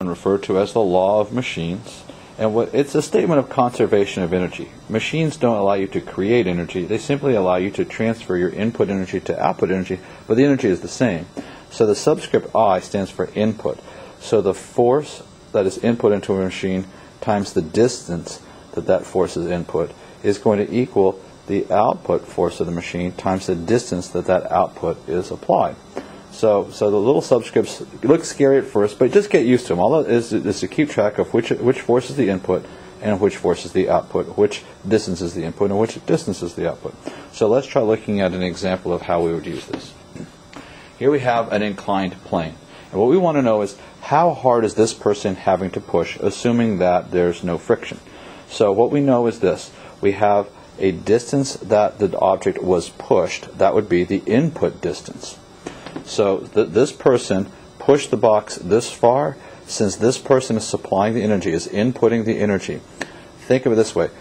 often referred to as the law of machines. And it's a statement of conservation of energy. Machines don't allow you to create energy. They simply allow you to transfer your input energy to output energy, but the energy is the same. So the subscript I stands for input. So the force that is input into a machine times the distance that that force is input is going to equal the output force of the machine times the distance that that output is applied. So the little subscripts look scary at first, but just get used to them. All that is to keep track of which force is the input and which force is the output, which distance is the input and which distance is the output. So let's try looking at an example of how we would use this. Here we have an inclined plane. And what we want to know is how hard is this person having to push, assuming that there's no friction. So what we know is this. We have a distance that the object was pushed. That would be the input distance. So this person pushed the box this far. Since this person is supplying the energy, is inputting the energy, think of it this way.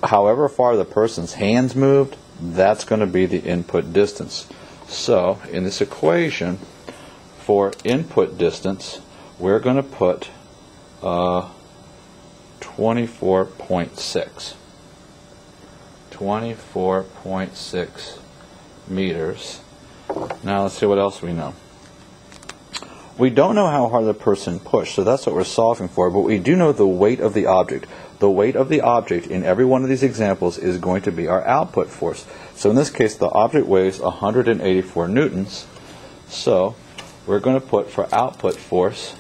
However far the person's hands moved, that's going to be the input distance. So in this equation, for input distance, we're going to put 24.6. 24.6 meters. Now let's see what else we know. We don't know how hard the person pushed, so that's what we're solving for, but we do know the weight of the object. The weight of the object in every one of these examples is going to be our output force. So in this case, the object weighs 184 newtons, so we're going to put for output force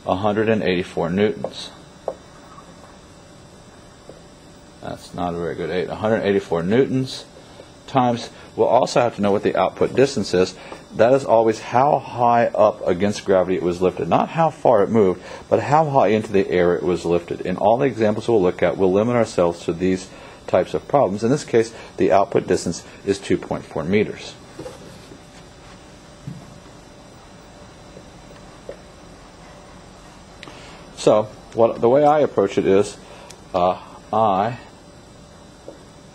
184 newtons. That's not a very good 184 newtons times, we'll also have to know what the output distance is. That is always how high up against gravity it was lifted. Not how far it moved, but how high into the air it was lifted. In all the examples we'll look at, we'll limit ourselves to these types of problems. In this case, the output distance is 2.4 meters. So, the way I approach it is, I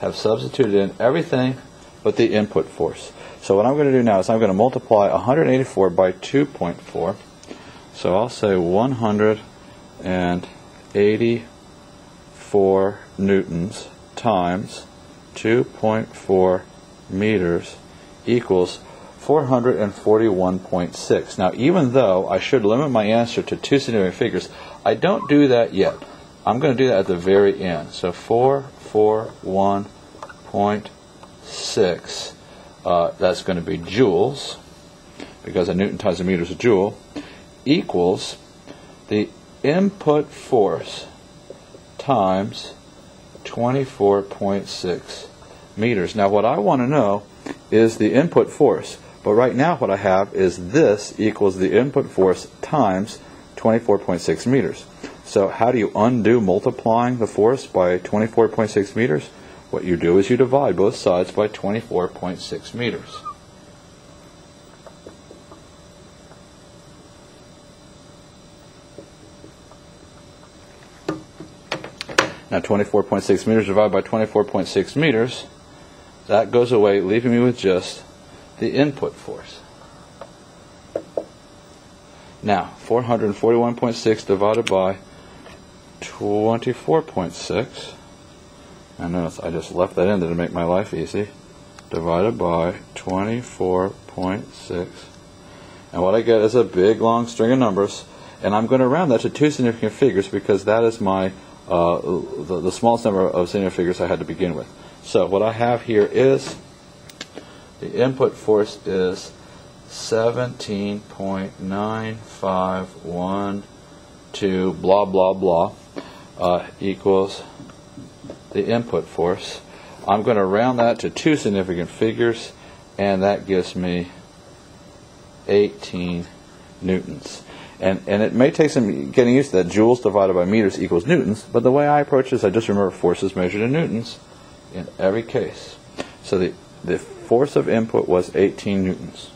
have substituted in everything but the input force. So what I'm going to do now is I'm going to multiply 184 by 2.4. So I'll say 184 newtons times 2.4 meters equals 441.6. Now, even though I should limit my answer to two significant figures, I don't do that yet. I'm going to do that at the very end. So 441.6, that's going to be joules, because a newton times a meter is a joule, equals the input force times 24.6 meters. Now what I want to know is the input force, but right now what I have is this equals the input force times 24.6 meters. So how do you undo multiplying the force by 24.6 meters? What you do is you divide both sides by 24.6 meters. Now 24.6 meters divided by 24.6 meters, that goes away, leaving me with just the input force. Now 441.6 divided by 24.6, and notice I just left that in there to make my life easy, divided by 24.6, and what I get is a big long string of numbers, and I'm going to round that to two significant figures because that is my the smallest number of significant figures I had to begin with. So what I have here is the input force is 17.9512 blah blah blah equals the input force. I'm going to round that to two significant figures, and that gives me 18 newtons. And it may take some getting used to that. Joules divided by meters equals newtons, but the way I approach this, I just remember forces measured in newtons in every case. So the force of input was 18 newtons.